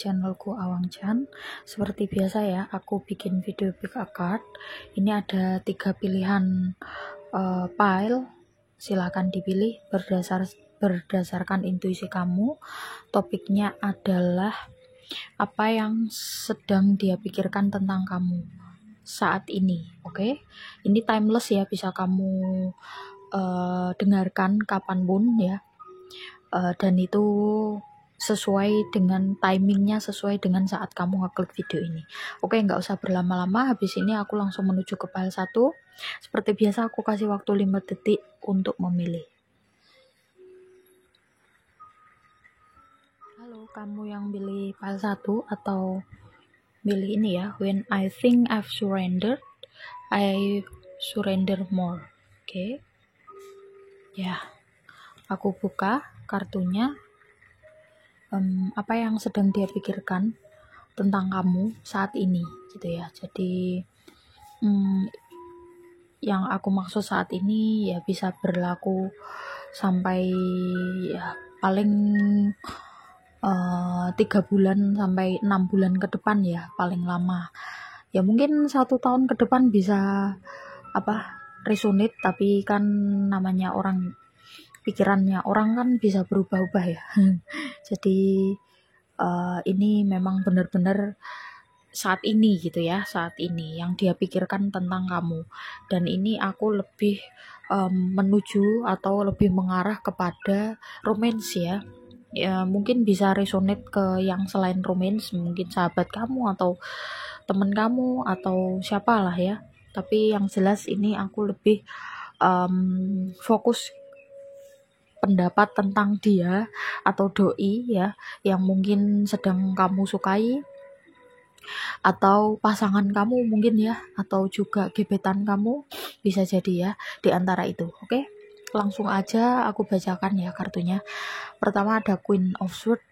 channelku Awang Chan. Seperti biasa ya, aku bikin video pick a card. Ini ada 3 pilihan file. Silakan dipilih berdasarkan intuisi kamu. Topiknya adalah apa yang sedang dia pikirkan tentang kamu saat ini. Oke? Ini timeless ya, bisa kamu dengarkan kapanpun ya. Dan itu sesuai dengan timingnya, sesuai dengan saat kamu ngeklik video ini. Oke, nggak usah berlama-lama. Habis ini aku langsung menuju ke file 1. Seperti biasa aku kasih waktu 5 detik untuk memilih. Halo, kamu yang pilih file 1 atau pilih ini ya, when I think I've surrendered, I surrender more. Oke. Ya, aku buka kartunya. Apa yang sedang dia pikirkan tentang kamu saat ini gitu ya. Jadi yang aku maksud saat ini ya bisa berlaku sampai ya paling 3 bulan sampai 6 bulan ke depan ya, paling lama ya, mungkin 1 tahun ke depan bisa resonate, tapi kan namanya orang, pikirannya orang kan bisa berubah-ubah ya. Jadi ini memang benar-benar saat ini gitu ya, saat ini yang dia pikirkan tentang kamu. Dan ini aku lebih menuju atau lebih mengarah kepada romance ya. Ya mungkin bisa resonate ke yang selain romance, mungkin sahabat kamu atau teman kamu atau siapalah ya. Tapi yang jelas ini aku lebih fokus pendapat tentang dia atau doi ya, yang mungkin sedang kamu sukai, atau pasangan kamu mungkin ya, atau juga gebetan kamu, bisa jadi ya, di antara itu. Oke, langsung aja aku bacakan ya kartunya. Pertama ada Queen of Swords,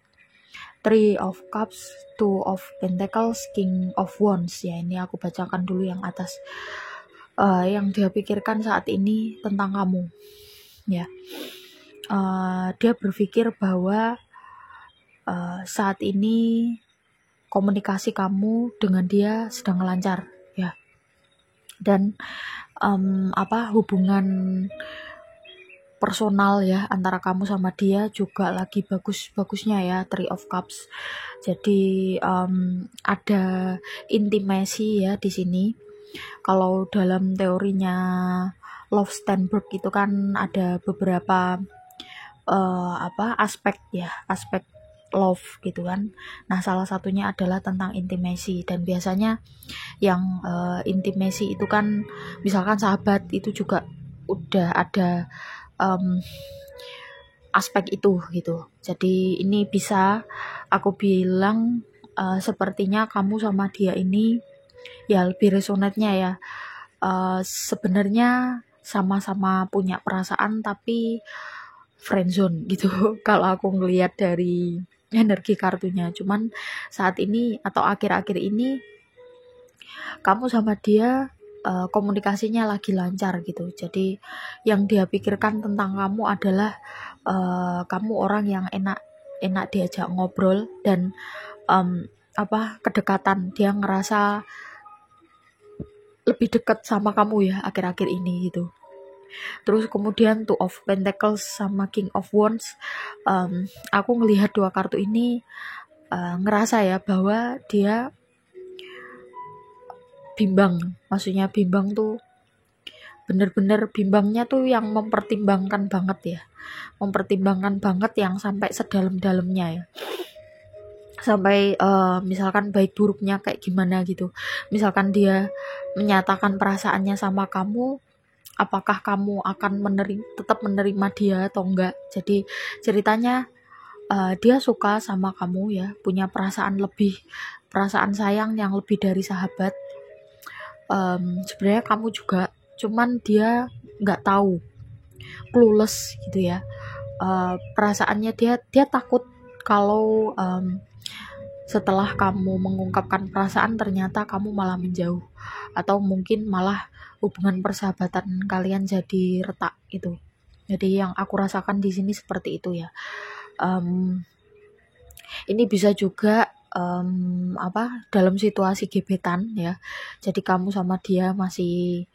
Three of Cups, Two of Pentacles, King of Wands ya. Ini aku bacakan dulu yang atas. Yang dia pikirkan saat ini tentang kamu ya. Dia berpikir bahwa saat ini komunikasi kamu dengan dia sedang lancar ya, dan hubungan personal ya antara kamu sama dia juga lagi bagus-bagusnya ya, Three of Cups. Jadi ada intimasi ya di sini. Kalau dalam teorinya Love Steinberg itu kan ada beberapa aspek love gitu kan. Nah, salah satunya adalah tentang intimasi, dan biasanya yang intimasi itu kan misalkan sahabat itu juga udah ada aspek itu gitu. Jadi ini bisa aku bilang sepertinya kamu sama dia ini ya lebih resonate-nya ya. Sebenarnya sama-sama punya perasaan tapi friendzone gitu. Kalau aku ngelihat dari energi kartunya, cuman saat ini atau akhir-akhir ini kamu sama dia komunikasinya lagi lancar gitu. Jadi yang dia pikirkan tentang kamu adalah kamu orang yang enak diajak ngobrol, dan kedekatan. Dia ngerasa lebih dekat sama kamu ya akhir-akhir ini gitu. Terus kemudian Two of Pentacles sama King of Wands, aku ngelihat 2 kartu ini ngerasa ya bahwa dia bimbang. Maksudnya bimbang tuh bener-bener bimbangnya tuh yang mempertimbangkan banget ya, mempertimbangkan banget yang sampai sedalam-dalamnya ya, sampai misalkan baik buruknya kayak gimana gitu. Misalkan dia menyatakan perasaannya sama kamu, apakah kamu akan tetap menerima dia atau enggak. Jadi ceritanya dia suka sama kamu ya, punya perasaan sayang yang lebih dari sahabat. Sebenarnya kamu juga, cuman dia nggak tahu, clueless gitu ya. Perasaannya dia takut kalau setelah kamu mengungkapkan perasaan ternyata kamu malah menjauh, atau mungkin malah hubungan persahabatan kalian jadi retak gitu. Jadi yang aku rasakan di sini seperti itu ya. Ini bisa juga dalam situasi gebetan ya. Jadi kamu sama dia masih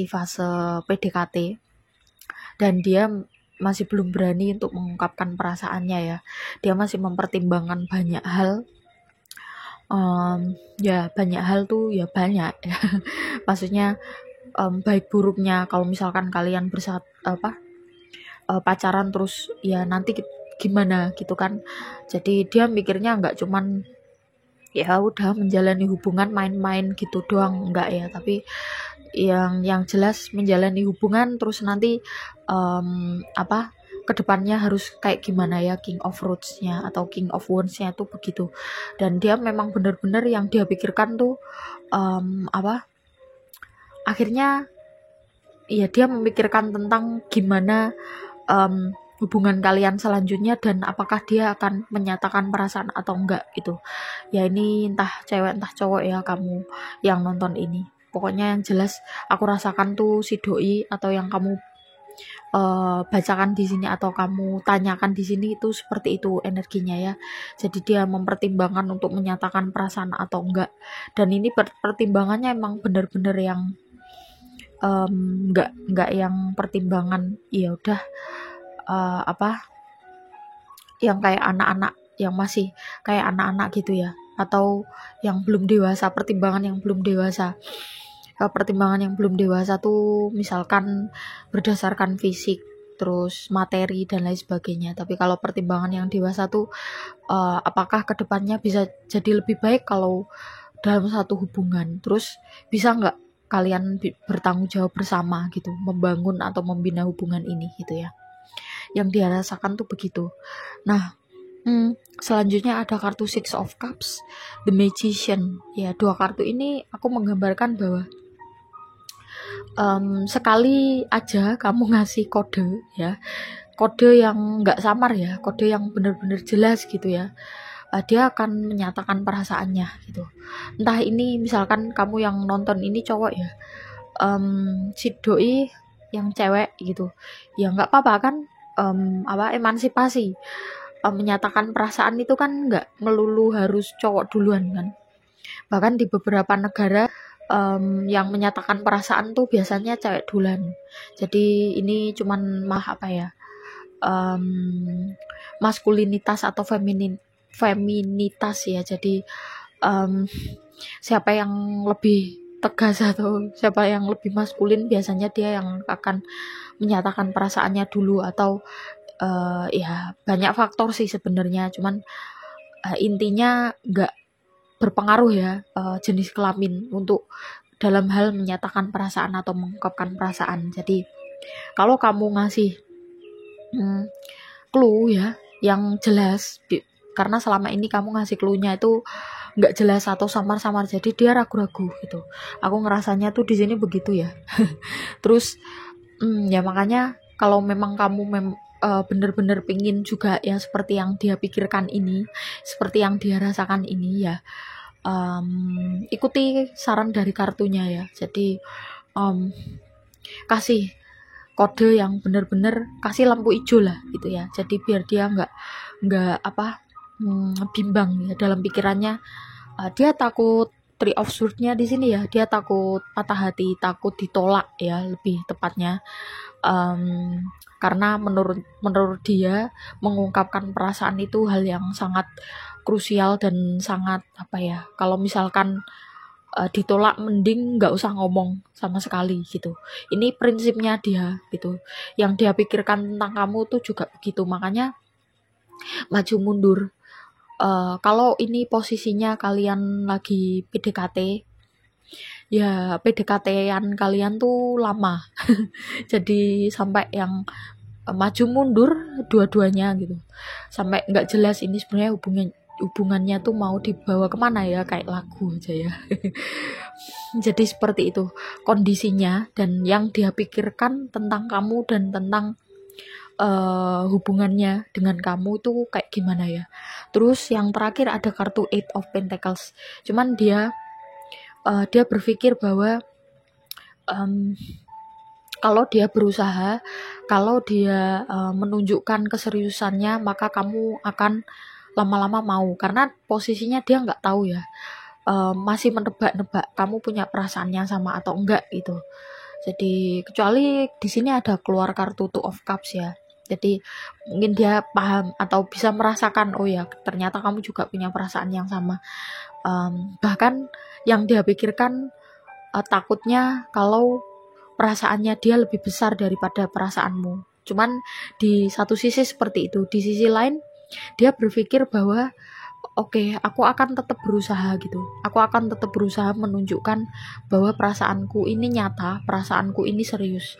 fase PDKT dan dia masih belum berani untuk mengungkapkan perasaannya ya. Dia masih mempertimbangkan banyak hal. Ya banyak hal tuh ya banyak ya. Maksudnya baik buruknya kalau misalkan kalian pacaran terus ya nanti gimana gitu kan. Jadi dia mikirnya nggak cuman ya udah menjalani hubungan main-main gitu doang, enggak ya, tapi yang jelas menjalani hubungan terus nanti kedepannya harus kayak gimana ya, King of Roots-nya atau King of Wands-nya tuh begitu. Dan dia memang benar-benar yang dia pikirkan tuh akhirnya ya dia memikirkan tentang gimana hubungan kalian selanjutnya dan apakah dia akan menyatakan perasaan atau enggak gitu. Ya ini entah cewek entah cowok ya kamu yang nonton ini. Pokoknya yang jelas aku rasakan tuh si doi atau yang kamu bacakan di sini atau kamu tanyakan di sini itu seperti itu energinya ya. Jadi dia mempertimbangkan untuk menyatakan perasaan atau enggak. Dan ini pertimbangannya emang benar-benar yang enggak yang pertimbangan ya udah yang kayak anak-anak yang masih kayak anak-anak gitu ya, atau yang belum dewasa, pertimbangan yang belum dewasa. Pertimbangan yang belum dewasa tuh misalkan berdasarkan fisik, terus materi dan lain sebagainya. Tapi kalau pertimbangan yang dewasa tuh apakah kedepannya bisa jadi lebih baik kalau dalam satu hubungan, terus bisa nggak kalian bertanggung jawab bersama gitu, membangun atau membina hubungan ini gitu ya. Yang dia rasakan tuh begitu. Nah, selanjutnya ada kartu Six of Cups, The Magician. Ya, dua kartu ini aku menggambarkan bahwa sekali aja kamu ngasih kode ya, kode yang nggak samar ya, kode yang benar-benar jelas gitu ya, dia akan menyatakan perasaannya gitu. Entah ini misalkan kamu yang nonton ini cowok ya, si doi yang cewek gitu, ya nggak apa-apa kan, emansipasi. Menyatakan perasaan itu kan nggak melulu harus cowok duluan kan. Bahkan di beberapa negara yang menyatakan perasaan tuh biasanya cewek duluan. Jadi ini cuman maskulinitas atau feminitas ya. Jadi siapa yang lebih tegas atau siapa yang lebih maskulin biasanya dia yang akan menyatakan perasaannya dulu, atau ya banyak faktor sih sebenarnya, cuman intinya nggak berpengaruh ya jenis kelamin untuk dalam hal menyatakan perasaan atau mengungkapkan perasaan. Jadi kalau kamu ngasih clue ya yang jelas, karena selama ini kamu ngasih clue-nya itu nggak jelas atau samar-samar, jadi dia ragu-ragu gitu. Aku ngerasanya tuh di sini begitu ya. Terus ya makanya kalau memang kamu bener-bener pingin juga ya seperti yang dia pikirkan ini, seperti yang dia rasakan ini ya, ikuti saran dari kartunya ya. Jadi kasih kode yang bener-bener, kasih lampu hijau lah gitu ya. Jadi biar dia nggak bimbang ya dalam pikirannya. Dia takut Three of Swords-nya di sini ya, dia takut patah hati, takut ditolak ya lebih tepatnya. Karena menurut dia mengungkapkan perasaan itu hal yang sangat krusial dan sangat kalau misalkan ditolak mending nggak usah ngomong sama sekali gitu. Ini prinsipnya dia gitu. Yang dia pikirkan tentang kamu tuh juga begitu. Makanya maju mundur. Kalau ini posisinya kalian lagi PDKT, ya PDKT-an kalian tuh lama. Jadi sampai yang maju mundur dua-duanya gitu. Sampai nggak jelas ini sebenarnya hubungannya tuh mau dibawa kemana ya, kayak lagu aja ya. Jadi seperti itu kondisinya, dan yang dia pikirkan tentang kamu dan tentang hubungannya dengan kamu tuh kayak gimana ya. Terus yang terakhir ada kartu Eight of Pentacles. Cuman dia berpikir bahwa kalau dia berusaha, kalau dia menunjukkan keseriusannya, maka kamu akan lama-lama mau, karena posisinya dia nggak tahu ya, masih menebak-nebak kamu punya perasaan yang sama atau enggak gitu. Jadi kecuali di sini ada keluar kartu Two of Cups ya. Jadi mungkin dia paham atau bisa merasakan, oh ya ternyata kamu juga punya perasaan yang sama. Bahkan yang dia pikirkan takutnya kalau perasaannya dia lebih besar daripada perasaanmu. Cuman di satu sisi seperti itu, di sisi lain dia berpikir bahwa oke, aku akan tetap berusaha gitu. Aku akan tetap berusaha menunjukkan bahwa perasaanku ini nyata, perasaanku ini serius.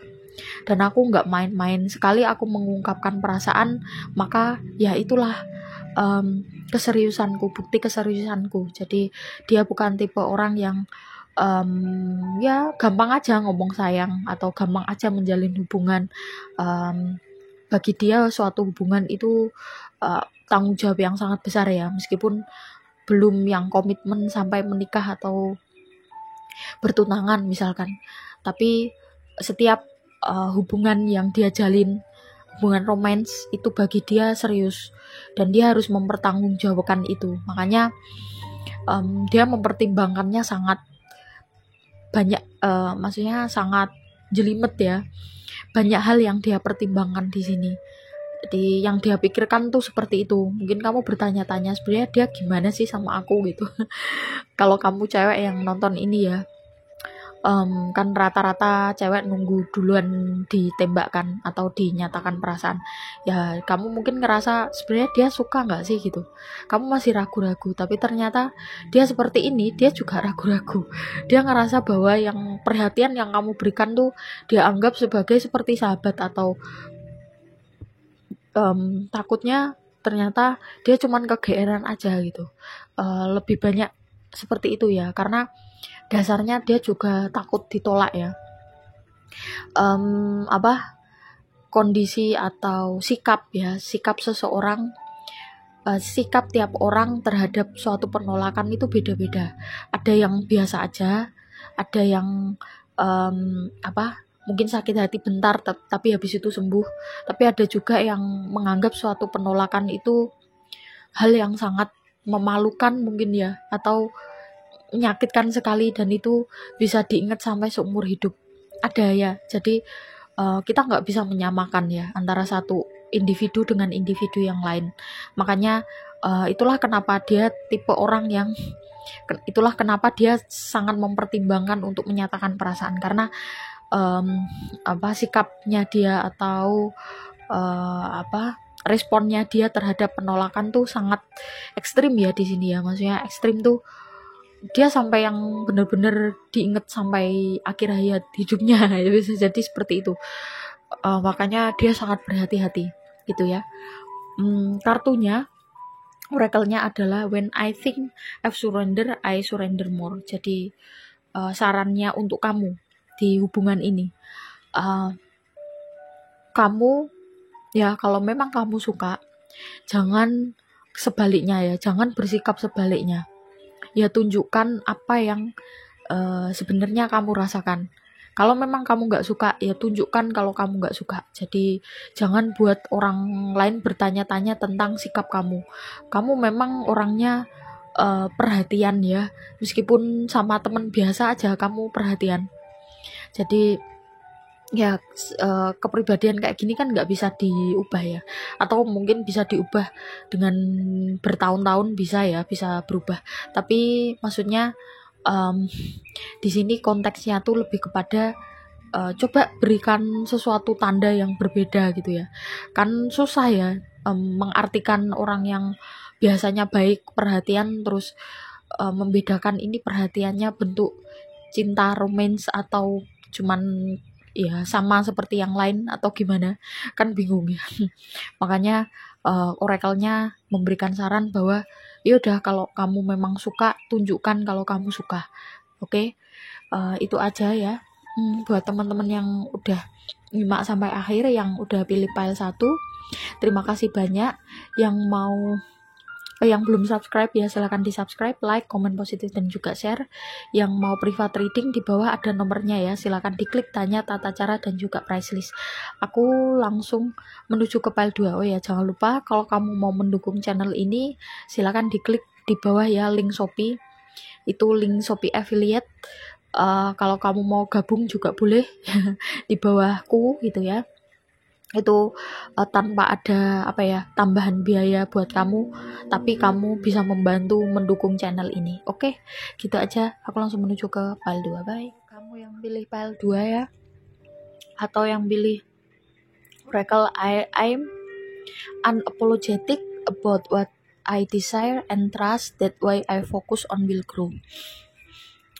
Dan aku nggak main-main. Sekali aku mengungkapkan perasaan, maka ya itulah keseriusanku, bukti keseriusanku. Jadi dia bukan tipe orang yang ya gampang aja ngomong sayang atau gampang aja menjalin hubungan. Bagi dia suatu hubungan itu tanggung jawab yang sangat besar ya, meskipun belum yang komitmen sampai menikah atau bertunangan misalkan, tapi setiap hubungan yang dia jalin, hubungan romance itu bagi dia serius dan dia harus mempertanggungjawabkan itu. Makanya dia mempertimbangkannya sangat banyak, maksudnya sangat jelimet ya. Banyak hal yang dia pertimbangkan di sini. Jadi yang dia pikirkan tuh seperti itu. Mungkin kamu bertanya-tanya sebenarnya dia gimana sih sama aku gitu. Kalau kamu cewek yang nonton ini ya, kan rata-rata cewek nunggu duluan ditembakkan atau dinyatakan perasaan. Ya kamu mungkin ngerasa sebenarnya dia suka nggak sih gitu. Kamu masih ragu-ragu, tapi ternyata dia seperti ini, dia juga ragu-ragu. Dia ngerasa bahwa yang perhatian yang kamu berikan tuh dia anggap sebagai seperti sahabat, atau takutnya ternyata dia cuman kegeeran aja gitu. Lebih banyak seperti itu ya, karena dasarnya dia juga takut ditolak ya. Kondisi atau sikap ya, sikap seseorang, sikap tiap orang terhadap suatu penolakan itu beda-beda. Ada yang biasa aja, ada yang mungkin sakit hati bentar tapi habis itu sembuh, tapi ada juga yang menganggap suatu penolakan itu hal yang sangat memalukan mungkin ya, atau menyakitkan sekali dan itu bisa diingat sampai seumur hidup. Ada ya, jadi kita nggak bisa menyamakan ya antara satu individu dengan individu yang lain. Makanya itulah kenapa dia tipe orang yang itulah kenapa dia sangat mempertimbangkan untuk menyatakan perasaan, karena sikapnya dia atau responnya dia terhadap penolakan tuh sangat ekstrim ya di sini ya. Maksudnya ekstrim tuh dia sampai yang benar-benar diinget sampai akhir hayat hidupnya. Ya bisa jadi seperti itu. Makanya dia sangat berhati-hati gitu ya. Kartunya, oracle-nya adalah when I think I've surrender, I surrender more. Jadi sarannya untuk kamu di hubungan ini, kamu ya kalau memang kamu suka, jangan sebaliknya ya, jangan bersikap sebaliknya ya, tunjukkan apa yang sebenarnya kamu rasakan. Kalau memang kamu nggak suka ya tunjukkan kalau kamu nggak suka. Jadi jangan buat orang lain bertanya-tanya tentang sikap kamu. Kamu memang orangnya perhatian ya, meskipun sama teman biasa aja kamu perhatian. Jadi ya kepribadian kayak gini kan nggak bisa diubah ya, atau mungkin bisa diubah dengan bertahun-tahun, bisa ya, bisa berubah, tapi maksudnya di sini konteksnya tuh lebih kepada coba berikan sesuatu tanda yang berbeda gitu ya. Kan susah ya mengartikan orang yang biasanya baik perhatian terus membedakan ini perhatiannya bentuk cinta romance atau cuman ya sama seperti yang lain atau gimana, kan bingung ya. Makanya oracle-nya memberikan saran bahwa yaudah kalau kamu memang suka, tunjukkan kalau kamu suka. Oke, itu aja ya. Buat teman-teman yang udah nyimak sampai akhir, yang udah pilih file 1, terima kasih banyak. Yang mau Yang belum subscribe ya silahkan di subscribe, like, komen positif dan juga share. Yang mau private reading di bawah ada nomornya ya, silahkan diklik, tanya tata cara dan juga price list. Aku langsung menuju ke file 2. Oh ya, jangan lupa kalau kamu mau mendukung channel ini silahkan diklik di bawah ya link Shopee, itu link Shopee affiliate. Kalau kamu mau gabung juga boleh di bawahku gitu ya, itu tanpa ada tambahan biaya buat kamu, tapi kamu bisa membantu mendukung channel ini. Oke, gitu aja, aku langsung menuju ke file 2. Bye. Kamu yang pilih file 2 ya, atau yang pilih Oracle, I'm unapologetic about what I desire and trust that why I focus on will grow.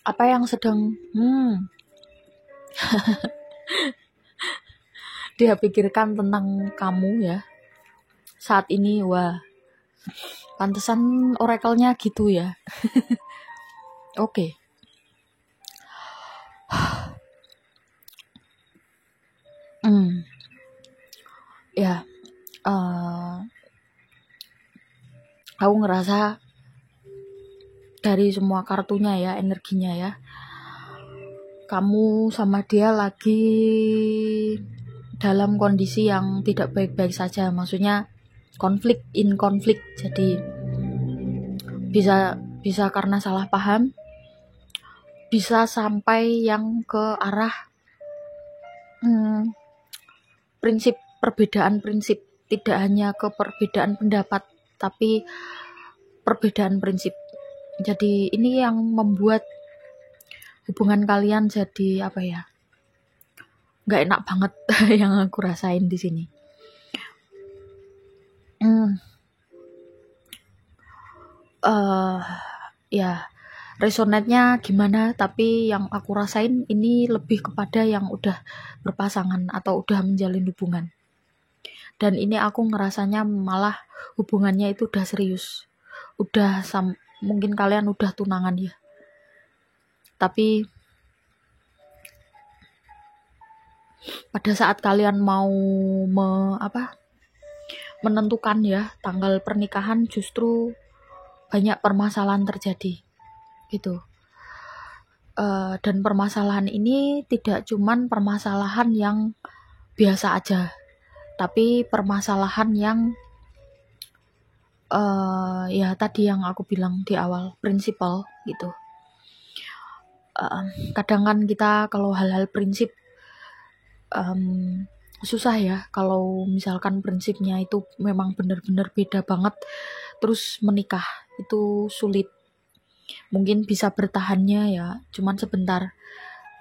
Apa yang sedang dia pikirkan tentang kamu ya saat ini? Wah, pantesan oracle-nya gitu ya. Oke. Ya, aku ngerasa dari semua kartunya ya, energinya ya, kamu sama dia lagi dalam kondisi yang tidak baik-baik saja, maksudnya konflik. Jadi bisa karena salah paham, bisa sampai yang ke arah perbedaan prinsip, tidak hanya ke perbedaan pendapat tapi perbedaan prinsip. Jadi ini yang membuat hubungan kalian jadi nggak enak banget yang aku rasain di sini. Ya, resonate-nya gimana, tapi yang aku rasain ini lebih kepada yang udah berpasangan atau udah menjalin hubungan. Dan ini aku ngerasanya malah hubungannya itu udah serius. Mungkin kalian udah tunangan ya. Tapi pada saat kalian mau menentukan ya tanggal pernikahan, justru banyak permasalahan terjadi gitu. Dan permasalahan ini tidak cuman permasalahan yang biasa aja, tapi permasalahan yang ya tadi yang aku bilang di awal, prinsipal gitu. Kadang kan kita kalau hal-hal prinsip susah ya, kalau misalkan prinsipnya itu memang benar-benar beda banget, terus menikah itu sulit. Mungkin bisa bertahannya ya cuman sebentar,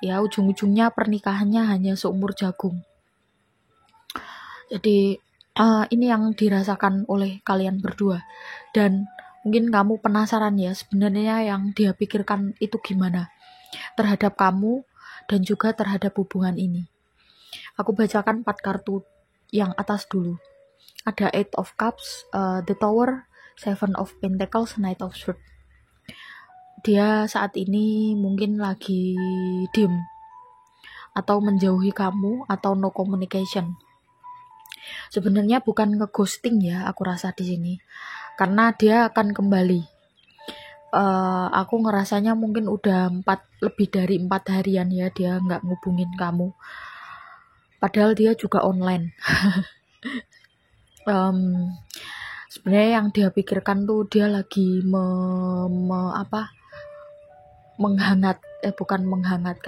ya ujung-ujungnya pernikahannya hanya seumur jagung. Jadi ini yang dirasakan oleh kalian berdua, dan mungkin kamu penasaran ya sebenarnya yang dia pikirkan itu gimana terhadap kamu dan juga terhadap hubungan ini. Aku bacakan 4 kartu yang atas dulu. Ada 8 of Cups, The Tower, 7 of Pentacles, Knight of Swords. Dia saat ini mungkin lagi diem atau menjauhi kamu atau no communication. Sebenarnya bukan ngeghosting ya, aku rasa di sini, karena dia akan kembali. Aku ngerasanya mungkin udah lebih dari 4 harian ya dia nggak ngubungin kamu. Padahal dia juga online. Sebenarnya yang dia pikirkan tuh dia lagi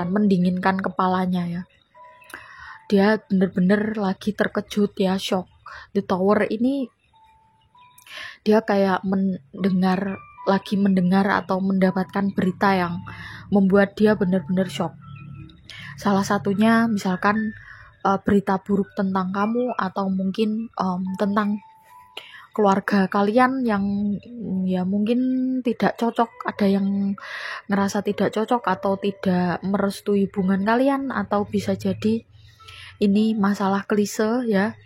mendinginkan kepalanya ya. Dia bener-bener lagi terkejut ya, shock. The Tower ini dia kayak mendengar atau mendapatkan berita yang membuat dia bener-bener shock. Salah satunya misalkan berita buruk tentang kamu, atau mungkin tentang keluarga kalian yang ya mungkin tidak cocok, ada yang ngerasa tidak cocok atau tidak merestui hubungan kalian, atau bisa jadi ini masalah klise ya,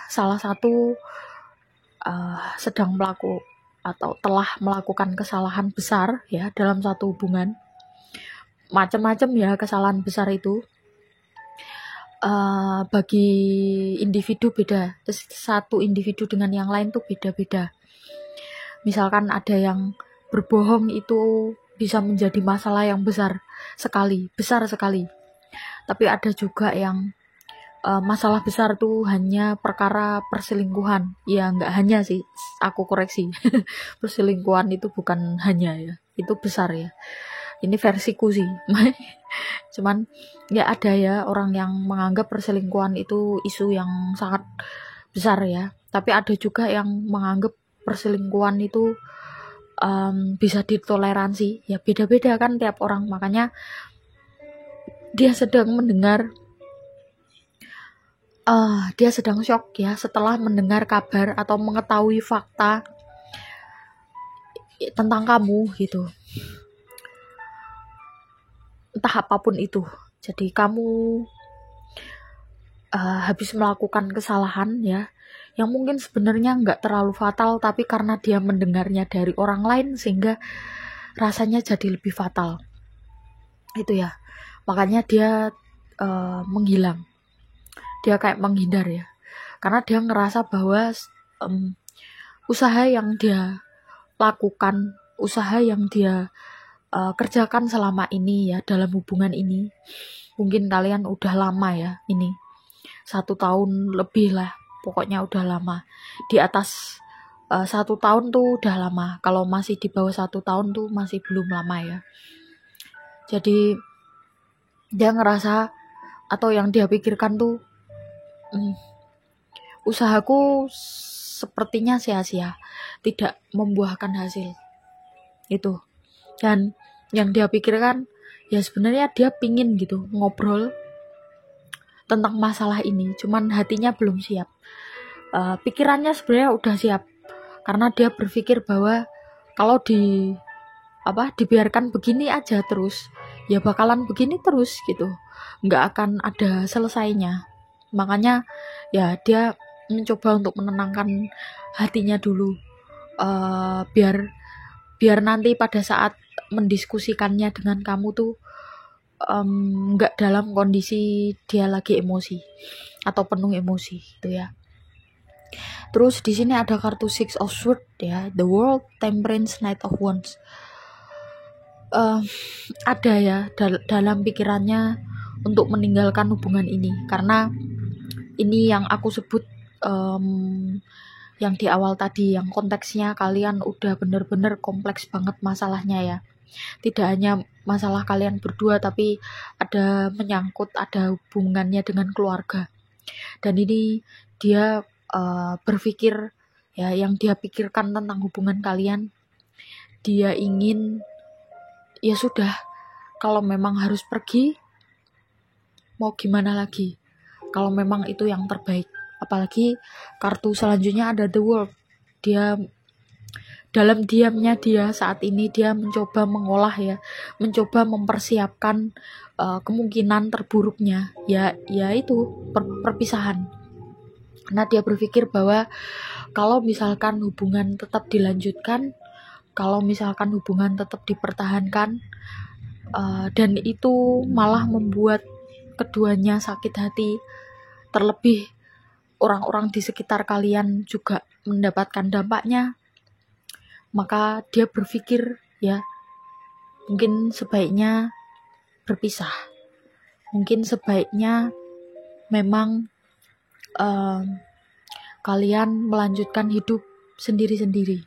salah satu sedang telah melakukan kesalahan besar ya dalam satu hubungan. Macam-macam ya kesalahan besar itu. bagi individu beda. Satu individu dengan yang lain tuh beda-beda. Misalkan ada yang berbohong itu bisa menjadi masalah yang besar sekali. Tapi ada juga yang masalah besar tuh hanya perkara perselingkuhan. Ya nggak hanya sih, aku koreksi. Perselingkuhan itu bukan hanya ya, itu besar ya. Ini versiku sih. Cuman ya ada ya orang yang menganggap perselingkuhan itu isu yang sangat besar ya. Tapi ada juga yang menganggap perselingkuhan itu bisa ditoleransi. Ya beda-beda kan tiap orang. Makanya dia sedang shock ya setelah mendengar kabar atau mengetahui fakta tentang kamu gitu. Entah apapun itu. Jadi kamu habis melakukan kesalahan ya, yang mungkin sebenarnya nggak terlalu fatal, tapi karena dia mendengarnya dari orang lain sehingga rasanya jadi lebih fatal. Itu ya. Makanya dia menghilang. Dia kayak menghindar ya. Karena dia ngerasa bahwa usaha yang dia lakukan, usaha yang dia kerjakan selama ini ya dalam hubungan ini, mungkin kalian udah lama ya ini 1 tahun lebih lah, pokoknya udah lama. Di atas 1 tahun tuh udah lama. Kalau masih di bawah 1 tahun tuh masih belum lama ya. Jadi dia ngerasa atau yang dia pikirkan tuh usahaku sepertinya sia-sia, tidak membuahkan hasil itu. Dan yang dia pikirkan ya sebenarnya dia pingin gitu ngobrol tentang masalah ini, cuman hatinya belum siap. Pikirannya sebenarnya udah siap karena dia berpikir bahwa kalau dibiarkan begini aja terus ya bakalan begini terus gitu, nggak akan ada selesainya. Makanya ya dia mencoba untuk menenangkan hatinya dulu, biar nanti pada saat mendiskusikannya dengan kamu tuh nggak dalam kondisi dia lagi emosi atau penuh emosi gitu ya. Terus di sini ada kartu Six of Swords ya, The World, Temperance, Knight of Wands. Ada ya dalam pikirannya untuk meninggalkan hubungan ini, karena ini yang aku sebut yang di awal tadi, yang konteksnya kalian udah bener-bener kompleks banget masalahnya ya. Tidak hanya masalah kalian berdua, tapi ada menyangkut, ada hubungannya dengan keluarga. Dan ini dia berpikir ya, yang dia pikirkan tentang hubungan kalian, dia ingin ya sudah, kalau memang harus pergi, mau gimana lagi, kalau memang itu yang terbaik. Apalagi kartu selanjutnya ada The World. Dia dalam diamnya dia saat ini dia mencoba mengolah ya, mencoba mempersiapkan kemungkinan terburuknya ya itu perpisahan. Karena dia berpikir bahwa kalau misalkan hubungan tetap dilanjutkan, kalau misalkan hubungan tetap dipertahankan, dan itu malah membuat keduanya sakit hati, terlebih orang-orang di sekitar kalian juga mendapatkan dampaknya, maka dia berpikir ya mungkin sebaiknya berpisah, mungkin sebaiknya memang kalian melanjutkan hidup sendiri-sendiri.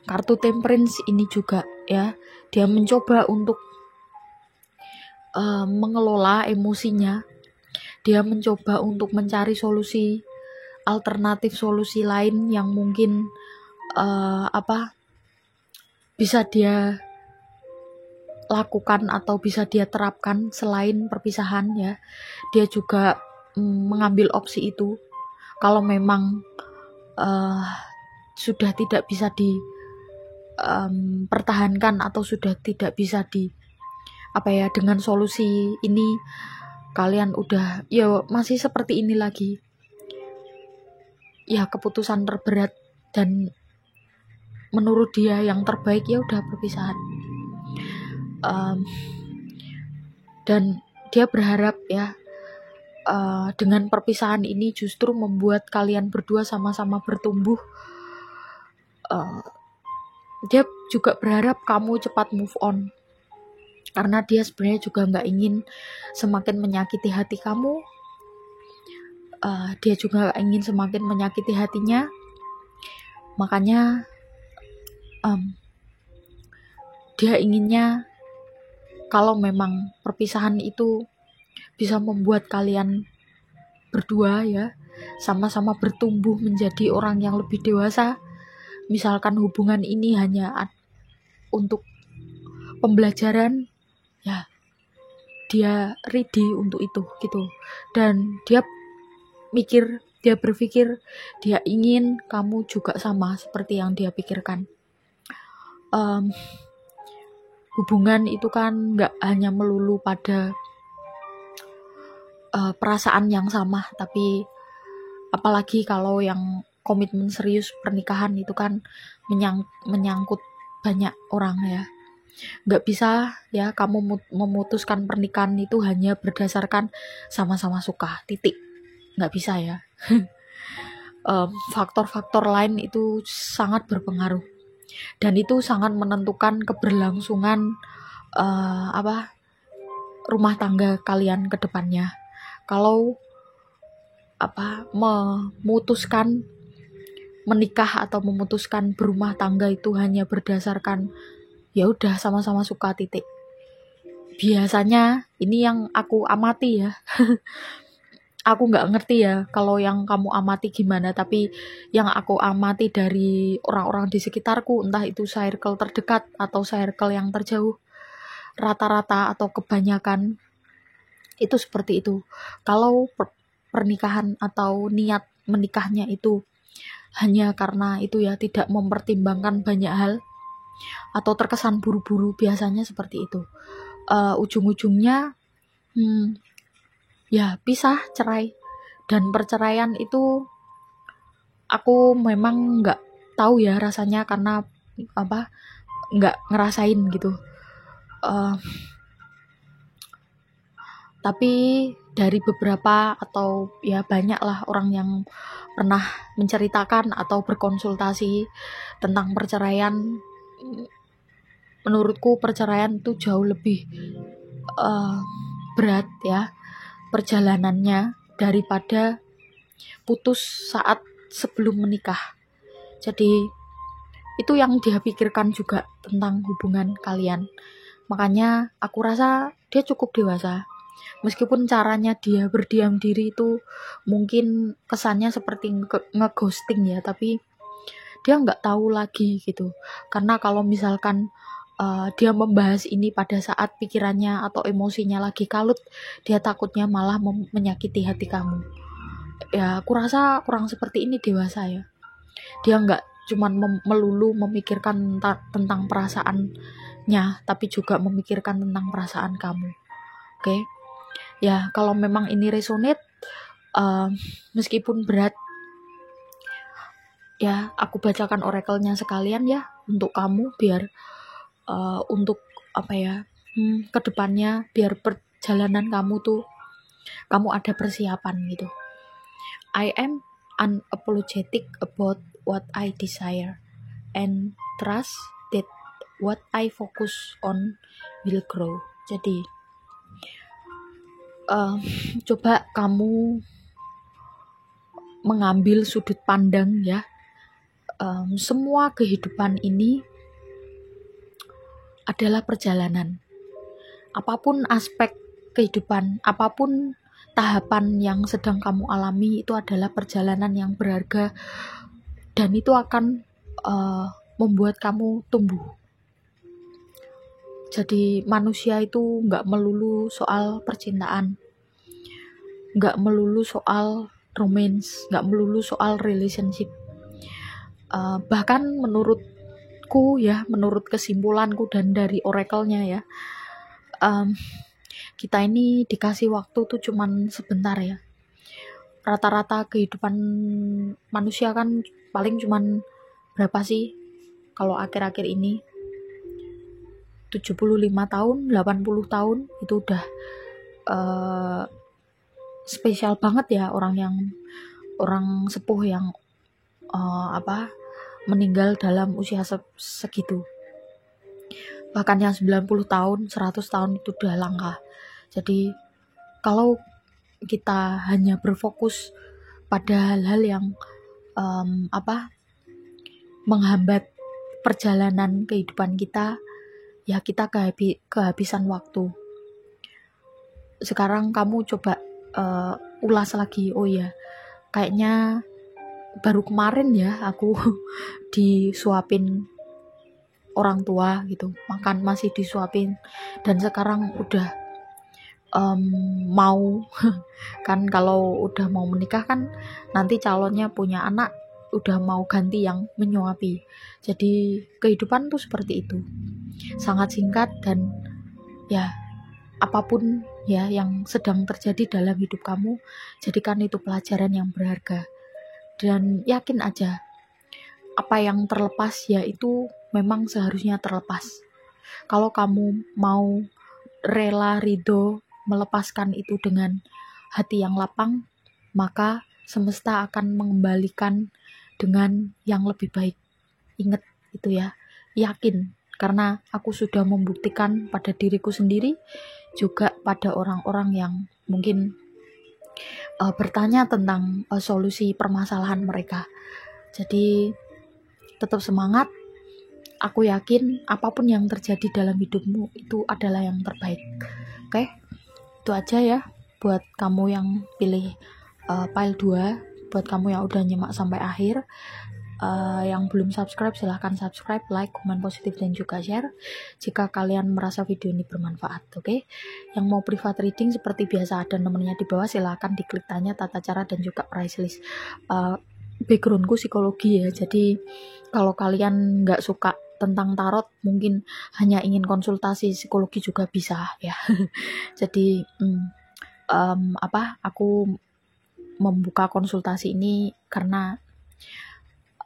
Kartu Temperance ini juga ya, dia mencoba untuk mengelola emosinya. Dia mencoba untuk mencari solusi alternatif, solusi lain yang mungkin bisa dia lakukan atau bisa dia terapkan selain perpisahan ya. Dia juga mengambil opsi itu. Kalau memang sudah tidak bisa pertahankan atau sudah tidak bisa dengan solusi ini kalian udah ya masih seperti ini lagi, ya keputusan terberat dan menurut dia yang terbaik ya udah perpisahan. Dan dia berharap ya dengan perpisahan ini justru membuat kalian berdua sama-sama bertumbuh. Dia juga berharap kamu cepat move on, karena dia sebenarnya juga nggak ingin semakin menyakiti hati kamu. Dia juga nggak ingin semakin menyakiti hatinya. Makanya dia inginnya kalau memang perpisahan itu bisa membuat kalian berdua ya sama-sama bertumbuh menjadi orang yang lebih dewasa. Misalkan hubungan ini hanya untuk pembelajaran, ya dia ready untuk itu gitu. Dan dia berpikir dia ingin kamu juga sama seperti yang dia pikirkan. Hubungan itu kan nggak hanya melulu pada perasaan yang sama, tapi apalagi kalau yang komitmen serius pernikahan itu kan menyangkut banyak orang ya. Nggak bisa ya kamu memutuskan pernikahan itu hanya berdasarkan sama-sama suka, titik. Nggak bisa ya. Faktor-faktor lain itu sangat berpengaruh, dan itu sangat menentukan keberlangsungan rumah tangga kalian ke depannya. Kalau memutuskan menikah atau memutuskan berumah tangga itu hanya berdasarkan ya udah sama-sama suka, titik. Biasanya ini yang aku amati ya. Aku nggak ngerti ya kalau yang kamu amati gimana, tapi yang aku amati dari orang-orang di sekitarku, entah itu circle terdekat atau circle yang terjauh, rata-rata atau kebanyakan itu seperti itu. Kalau pernikahan atau niat menikahnya itu hanya karena itu ya, tidak mempertimbangkan banyak hal atau terkesan buru-buru, biasanya seperti itu. Ujung-ujungnya ya pisah, cerai. Dan perceraian itu aku memang nggak tahu ya rasanya, karena nggak ngerasain gitu. Tapi dari beberapa atau ya banyak lah orang yang pernah menceritakan atau berkonsultasi tentang perceraian, menurutku perceraian itu jauh lebih berat ya perjalanannya daripada putus saat sebelum menikah. Jadi itu yang dia pikirkan juga tentang hubungan kalian. Makanya aku rasa dia cukup dewasa. Meskipun caranya dia berdiam diri itu mungkin kesannya seperti ngeghosting ya, tapi dia nggak tahu lagi gitu. Karena kalau misalkan dia membahas ini pada saat pikirannya atau emosinya lagi kalut, dia takutnya malah menyakiti hati kamu. Ya aku rasa kurang seperti ini dewasa ya. Dia nggak cuman melulu memikirkan tentang perasaannya, tapi juga memikirkan tentang perasaan kamu. Oke? Ya, kalau memang ini resonate, meskipun berat, ya aku bacakan oracle-nya sekalian ya untuk kamu, biar untuk kedepannya, biar perjalanan kamu tuh kamu ada persiapan gitu. I am unapologetic about what I desire and trust that what I focus on will grow. Jadi coba kamu mengambil sudut pandang ya, semua kehidupan ini adalah perjalanan. Apapun aspek kehidupan, apapun tahapan yang sedang kamu alami, itu adalah perjalanan yang berharga, dan itu akan membuat kamu tumbuh. Jadi manusia itu nggak melulu soal percintaan, nggak melulu soal romance, nggak melulu soal relationship. Bahkan menurutku ya, menurut kesimpulanku dan dari oracle-nya ya, kita ini dikasih waktu tuh cuman sebentar ya. Rata-rata kehidupan manusia kan paling cuman berapa sih kalau akhir-akhir ini? 75 tahun, 80 tahun itu udah spesial banget ya orang sepuh yang meninggal dalam usia segitu. Bahkan yang 90 tahun, 100 tahun itu udah langka. Jadi kalau kita hanya berfokus pada hal-hal yang menghambat perjalanan kehidupan kita, ya kita kehabisan waktu. Sekarang kamu coba ulas lagi, oh ya, kayaknya baru kemarin ya aku disuapin orang tua gitu, makan masih disuapin, dan sekarang udah mau kan kalau udah mau menikah kan nanti calonnya punya anak udah mau ganti yang menyuapi. Jadi kehidupan tuh seperti itu, sangat singkat, dan ya apapun ya yang sedang terjadi dalam hidup kamu, jadikan itu pelajaran yang berharga, dan yakin aja apa yang terlepas ya itu memang seharusnya terlepas. Kalau kamu mau rela ridho melepaskan itu dengan hati yang lapang, maka semesta akan mengembalikan dengan yang lebih baik. Ingat itu ya, yakin, karena aku sudah membuktikan pada diriku sendiri, juga pada orang-orang yang mungkin bertanya tentang solusi permasalahan mereka. Jadi tetap semangat. Aku yakin apapun yang terjadi dalam hidupmu itu adalah yang terbaik. Oke? Itu aja ya buat kamu yang pilih file 2, buat kamu yang udah nyimak sampai akhir. Yang belum subscribe silahkan subscribe, like, komen positif, dan juga share jika kalian merasa video ini bermanfaat. Oke? Yang mau private reading seperti biasa ada nomornya di bawah, silahkan diklik tanya tata cara dan juga price list. Backgroundku psikologi ya, jadi kalau kalian nggak suka tentang tarot, mungkin hanya ingin konsultasi psikologi juga bisa ya. Jadi aku membuka konsultasi ini karena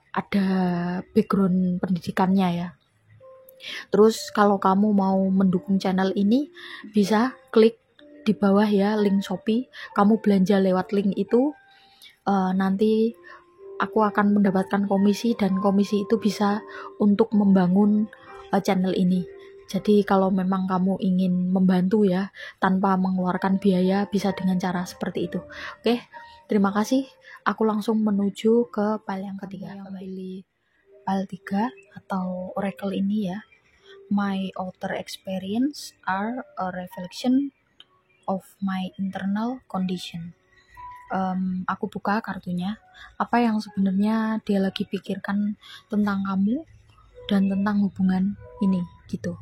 ada background pendidikannya ya. Terus kalau kamu mau mendukung channel ini, bisa klik di bawah ya link Shopee. Kamu belanja lewat link itu, nanti aku akan mendapatkan komisi, dan komisi itu bisa untuk membangun channel ini. Jadi kalau memang kamu ingin membantu ya tanpa mengeluarkan biaya, bisa dengan cara seperti itu. Oke, terima kasih. Aku langsung menuju ke file yang ketiga. Yang pilih file 3 atau oracle ini ya. My outer experience are a reflection of my internal condition. Aku buka kartunya, apa yang sebenarnya dia lagi pikirkan tentang kamu dan tentang hubungan ini gitu.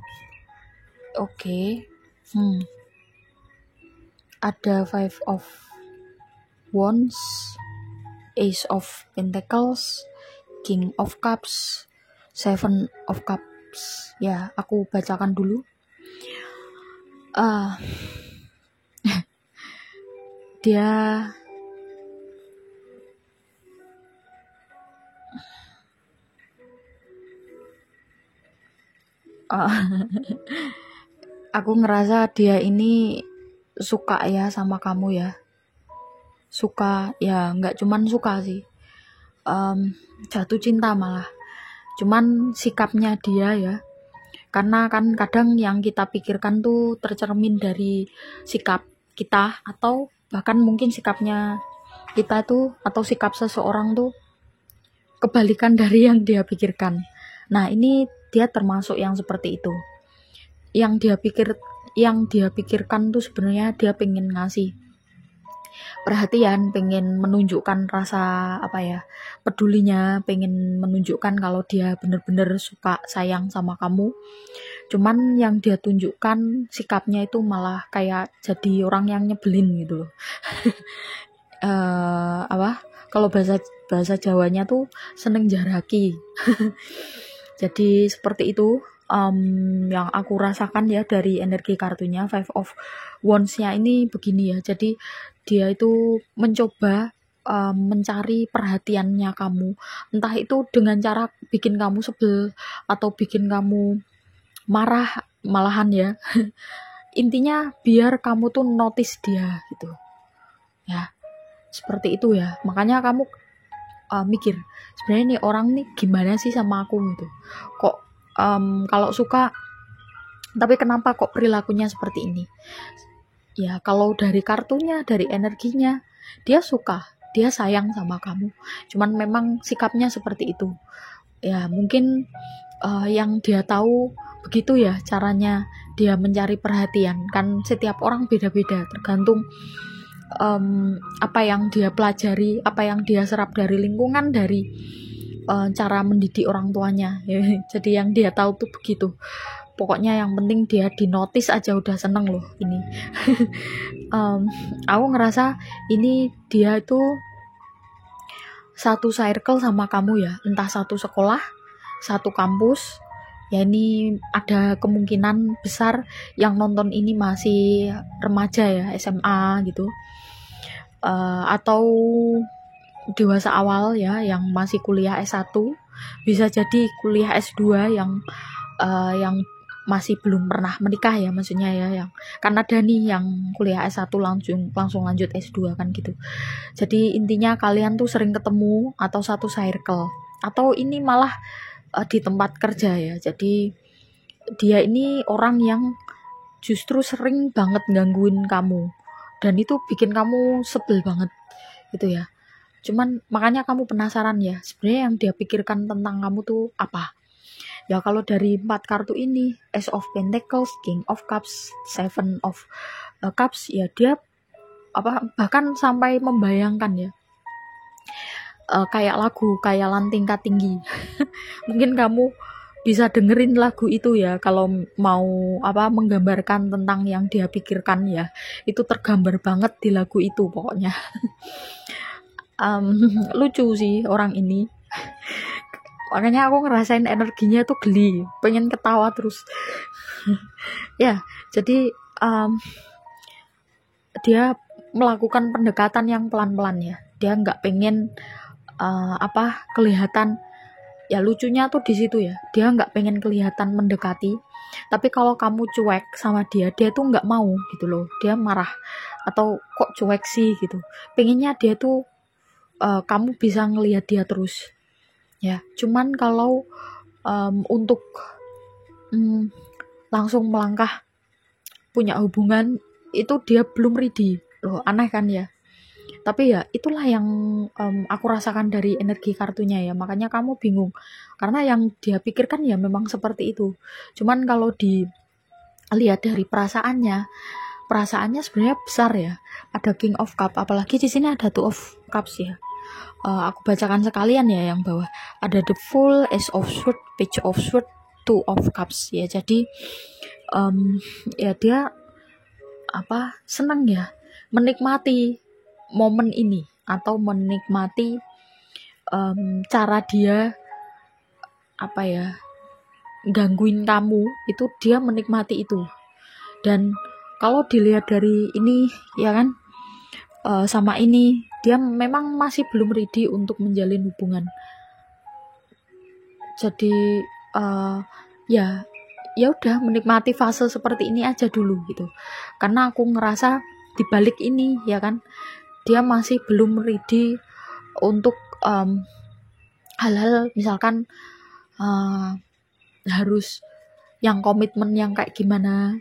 Oke. Ada 5 of Wands, Ace of Pentacles, King of Cups, 7 of Cups. Ya, aku bacakan dulu. Dia aku ngerasa dia ini suka ya sama kamu ya. Suka ya, nggak cuman suka sih, jatuh cinta malah. Cuman sikapnya dia ya, karena kan kadang yang kita pikirkan tuh tercermin dari sikap kita, atau bahkan mungkin sikapnya kita tuh atau sikap seseorang tuh kebalikan dari yang dia pikirkan. Nah, ini dia termasuk yang seperti itu. Yang dia pikirkan tuh sebenarnya dia pengen ngasih perhatian, pengen menunjukkan rasa pedulinya, pengen menunjukkan kalau dia bener-bener suka, sayang sama kamu. Cuman yang dia tunjukkan sikapnya itu malah kayak jadi orang yang nyebelin gitu loh. Kalau bahasa Jawanya tuh seneng jaraki. Jadi seperti itu yang aku rasakan ya dari energi kartunya. 5 of Wands-nya ini begini ya. Jadi dia itu mencoba mencari perhatiannya kamu. Entah itu dengan cara bikin kamu sebel atau bikin kamu marah malahan ya. Intinya biar kamu tuh notice dia gitu. ya. Seperti itu ya. Makanya kamu mikir, sebenarnya nih orang nih gimana sih sama aku gitu. Kok kalau suka, tapi kenapa kok perilakunya seperti ini? Ya kalau dari kartunya, dari energinya, dia suka, dia sayang sama kamu. Cuman memang sikapnya seperti itu. Ya mungkin yang dia tahu begitu ya caranya dia mencari perhatian. Kan setiap orang beda-beda, tergantung apa yang dia pelajari, apa yang dia serap dari lingkungan, dari cara mendidik orang tuanya. Jadi yang dia tahu tuh begitu. Pokoknya yang penting dia dinotis aja udah seneng loh ini. Aku ngerasa ini dia itu satu circle sama kamu ya, entah satu sekolah, satu kampus. Ya ini ada kemungkinan besar yang nonton ini masih remaja ya, SMA gitu. Atau dewasa awal ya, yang masih kuliah S1, bisa jadi kuliah S2 yang masih belum pernah menikah ya, maksudnya ya, yang kan ada nih yang kuliah S1 langsung lanjut S2 kan gitu. Jadi intinya kalian tuh sering ketemu atau satu circle, atau ini malah di tempat kerja ya. Jadi dia ini orang yang justru sering banget gangguin kamu, dan itu bikin kamu sebel banget gitu ya. Cuman makanya kamu penasaran ya, sebenarnya yang dia pikirkan tentang kamu tuh apa. Ya kalau dari 4 kartu ini, Ace of Pentacles, King of Cups, Seven of Cups, ya dia bahkan sampai membayangkan ya, kayak lagu Kayalan Tingkat Tinggi. Mungkin kamu bisa dengerin lagu itu ya, kalau mau menggambarkan tentang yang dia pikirkan ya, itu tergambar banget di lagu itu pokoknya. Lucu sih orang ini. Makanya aku ngerasain energinya tuh geli, pengen ketawa terus. Ya, jadi dia melakukan pendekatan yang pelan-pelan ya. Dia nggak pengen kelihatan. Ya lucunya tuh di situ ya. Dia nggak pengen kelihatan mendekati. Tapi kalau kamu cuek sama dia tuh nggak mau gitu loh. Dia marah atau kok cuek sih gitu. Pengennya dia tuh kamu bisa ngelihat dia terus. Ya, cuman kalau untuk langsung melangkah punya hubungan itu dia belum ready loh, aneh kan ya. Tapi ya itulah yang aku rasakan dari energi kartunya ya, makanya kamu bingung karena yang dia pikirkan ya memang seperti itu. Cuman kalau dilihat dari perasaannya sebenarnya besar ya. Ada King of Cup, apalagi di sini ada Two of Cups ya. Aku bacakan sekalian ya yang bawah. Ada The Fool, Ace of Swords, Page of Swords, Two of Cups ya. Jadi ya dia senang ya menikmati momen ini, atau menikmati cara dia gangguin kamu, itu dia menikmati itu. Dan kalau dilihat dari ini ya kan, sama ini dia memang masih belum ready untuk menjalin hubungan. Jadi ya udah menikmati fase seperti ini aja dulu gitu. Karena aku ngerasa dibalik ini ya kan, dia masih belum ready untuk hal-hal misalkan harus yang komitmen yang kayak gimana,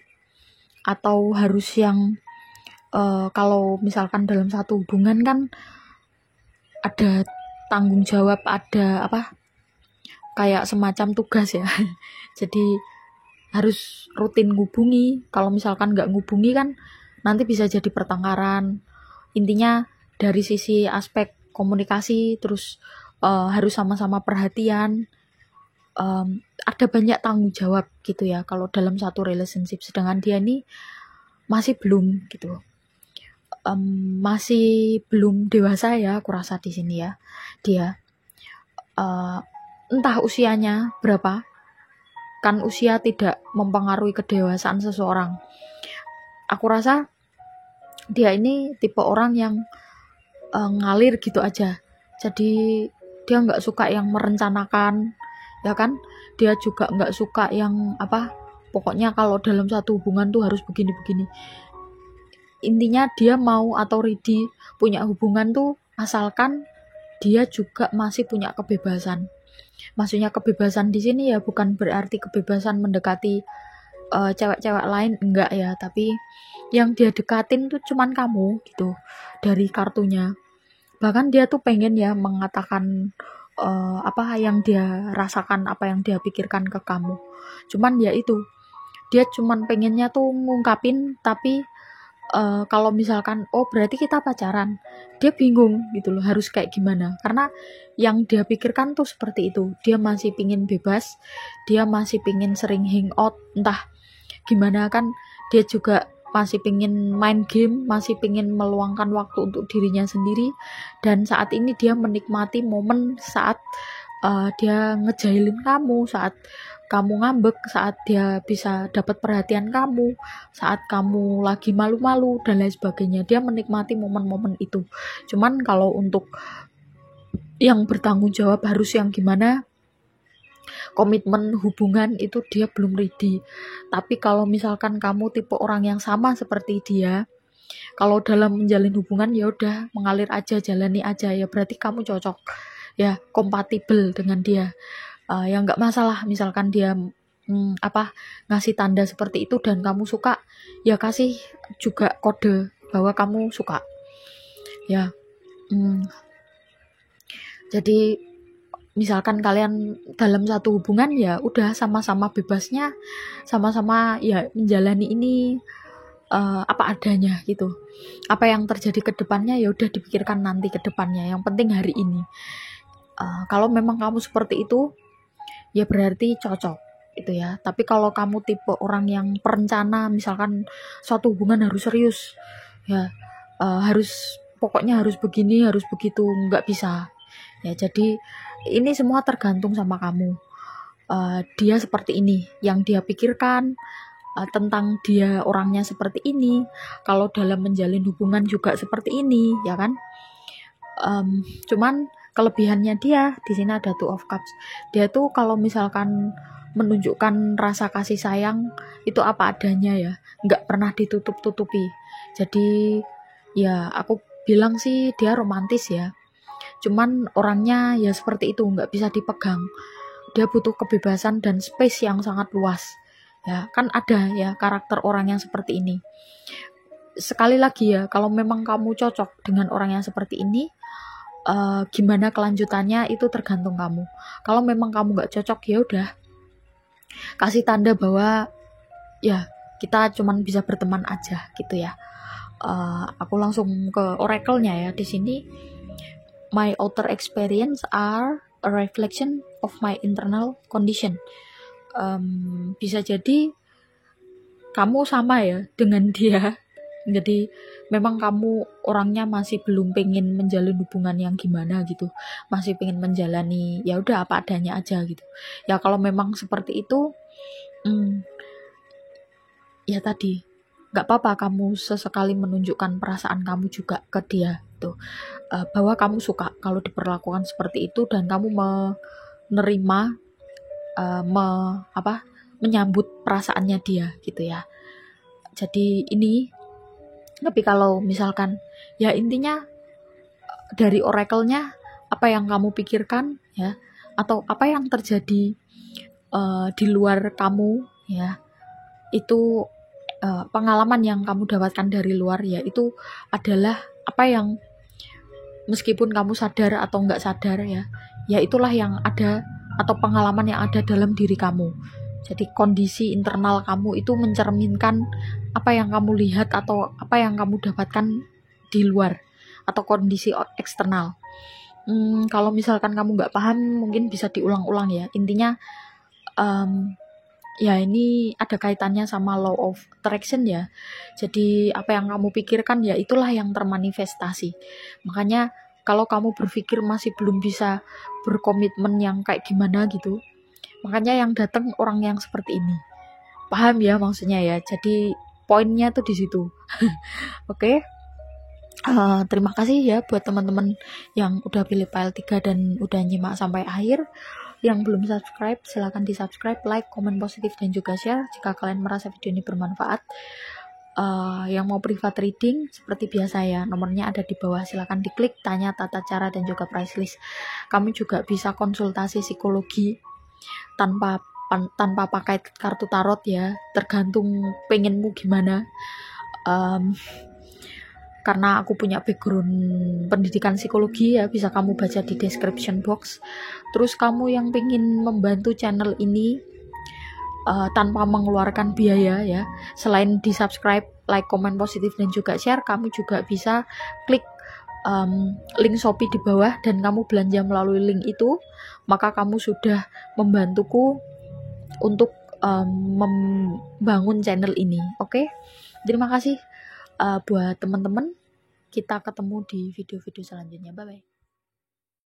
atau harus yang kalau misalkan dalam satu hubungan kan ada tanggung jawab, ada kayak semacam tugas ya. Jadi harus rutin ngubungi. Kalau misalkan nggak ngubungi kan nanti bisa jadi pertengkaran. Intinya dari sisi aspek komunikasi, terus harus sama-sama perhatian, ada banyak tanggung jawab gitu ya kalau dalam satu relationship. Sedangkan dia ini masih belum gitu. Masih belum dewasa ya, aku rasa di sini ya. Dia entah usianya berapa, kan usia tidak mempengaruhi kedewasaan seseorang. Aku rasa dia ini tipe orang yang ngalir gitu aja. Jadi dia nggak suka yang merencanakan, ya kan? Dia juga nggak suka yang pokoknya kalau dalam satu hubungan tuh harus begini-begini. intinya dia mau atau ready punya hubungan tuh asalkan dia juga masih punya kebebasan. Maksudnya kebebasan di sini ya bukan berarti kebebasan mendekati cewek-cewek lain, enggak ya, tapi yang dia dekatin tuh cuman kamu gitu dari kartunya. Bahkan dia tuh pengen ya mengatakan apa yang dia rasakan, apa yang dia pikirkan ke kamu. Cuman ya itu, dia cuman pengennya tuh ngungkapin, tapi kalau misalkan oh berarti kita pacaran, dia bingung gitu loh harus kayak gimana, karena yang dia pikirkan tuh seperti itu. Dia masih pingin bebas, dia masih pingin sering hangout, entah gimana kan, dia juga masih pingin main game, masih pingin meluangkan waktu untuk dirinya sendiri. Dan saat ini dia menikmati momen saat dia ngejailin kamu, saat kamu ngambek, saat dia bisa dapat perhatian kamu, saat kamu lagi malu-malu dan lain sebagainya. Dia menikmati momen-momen itu. Cuman kalau untuk yang bertanggung jawab harus yang gimana, komitmen hubungan itu dia belum ready. Tapi kalau misalkan kamu tipe orang yang sama seperti dia, kalau dalam menjalin hubungan ya udah mengalir aja, jalani aja, ya berarti kamu cocok, ya kompatibel dengan dia. Ya nggak masalah misalkan dia ngasih tanda seperti itu dan kamu suka, ya kasih juga kode bahwa kamu suka ya. Jadi misalkan kalian dalam satu hubungan ya udah sama-sama bebasnya, sama-sama ya menjalani ini apa adanya gitu. Apa yang terjadi ke depannya ya udah dipikirkan nanti ke depannya, yang penting hari ini. Kalau memang kamu seperti itu ya berarti cocok itu ya. Tapi kalau kamu tipe orang yang perencana, misalkan suatu hubungan harus serius ya, pokoknya harus begini harus begitu, nggak bisa ya. Jadi ini semua tergantung sama kamu. Dia seperti ini yang dia pikirkan, tentang dia orangnya seperti ini, kalau dalam menjalin hubungan juga seperti ini ya kan. Cuman kelebihannya dia di sini ada Two of Cups. Dia tuh kalau misalkan menunjukkan rasa kasih sayang itu apa adanya ya, nggak pernah ditutup-tutupi. Jadi ya aku bilang sih dia romantis ya. Cuman orangnya ya seperti itu, nggak bisa dipegang. Dia butuh kebebasan dan space yang sangat luas. Ya, kan ada ya karakter orang yang seperti ini. Sekali lagi ya, kalau memang kamu cocok dengan orang yang seperti ini, gimana kelanjutannya itu tergantung kamu. Kalau memang kamu nggak cocok ya udah kasih tanda bahwa ya kita cuman bisa berteman aja gitu ya. Aku langsung ke oracle-nya ya di sini. My outer experience are a reflection of my internal condition. Bisa jadi kamu sama ya dengan dia. Jadi memang kamu orangnya masih belum pengen menjalin hubungan yang gimana gitu, masih pengen menjalani ya udah apa adanya aja gitu ya. Kalau memang seperti itu ya tadi nggak apa-apa kamu sesekali menunjukkan perasaan kamu juga ke dia tuh, bahwa kamu suka kalau diperlakukan seperti itu dan kamu menerima, menyambut perasaannya dia gitu ya. Jadi ini, tapi kalau misalkan ya intinya dari oracle-nya apa yang kamu pikirkan ya, atau apa yang terjadi di luar kamu ya, itu pengalaman yang kamu dapatkan dari luar ya, itu adalah apa yang meskipun kamu sadar atau nggak sadar ya itulah yang ada, atau pengalaman yang ada dalam diri kamu. Jadi kondisi internal kamu itu mencerminkan apa yang kamu lihat atau apa yang kamu dapatkan di luar, atau kondisi eksternal. Kalau misalkan kamu nggak paham mungkin bisa diulang-ulang ya. Intinya ya ini ada kaitannya sama law of attraction ya. Jadi apa yang kamu pikirkan ya itulah yang termanifestasi. Makanya kalau kamu berpikir masih belum bisa berkomitmen yang kayak gimana gitu, makanya yang datang orang yang seperti ini. Paham ya maksudnya ya. Jadi poinnya tuh di situ. Oke. Terima kasih ya buat teman-teman yang udah pilih file 3 dan udah nyimak sampai akhir. Yang belum subscribe silahkan di subscribe, like, komen positif dan juga share jika kalian merasa video ini bermanfaat. yang mau private reading seperti biasa ya, nomornya ada di bawah, silahkan diklik, tanya tata cara dan juga price list. Kamu juga bisa konsultasi psikologi tanpa pakai kartu tarot ya, tergantung pengenmu gimana. Karena aku punya background pendidikan psikologi ya, bisa kamu baca di description box. Terus kamu yang pengen membantu channel ini tanpa mengeluarkan biaya ya, selain di subscribe, like, komen positif dan juga share, kamu juga bisa klik link Shopee di bawah dan kamu belanja melalui link itu, maka kamu sudah membantuku untuk membangun channel ini. Oke? Terima kasih buat teman-teman. Kita ketemu di video-video selanjutnya. Bye bye.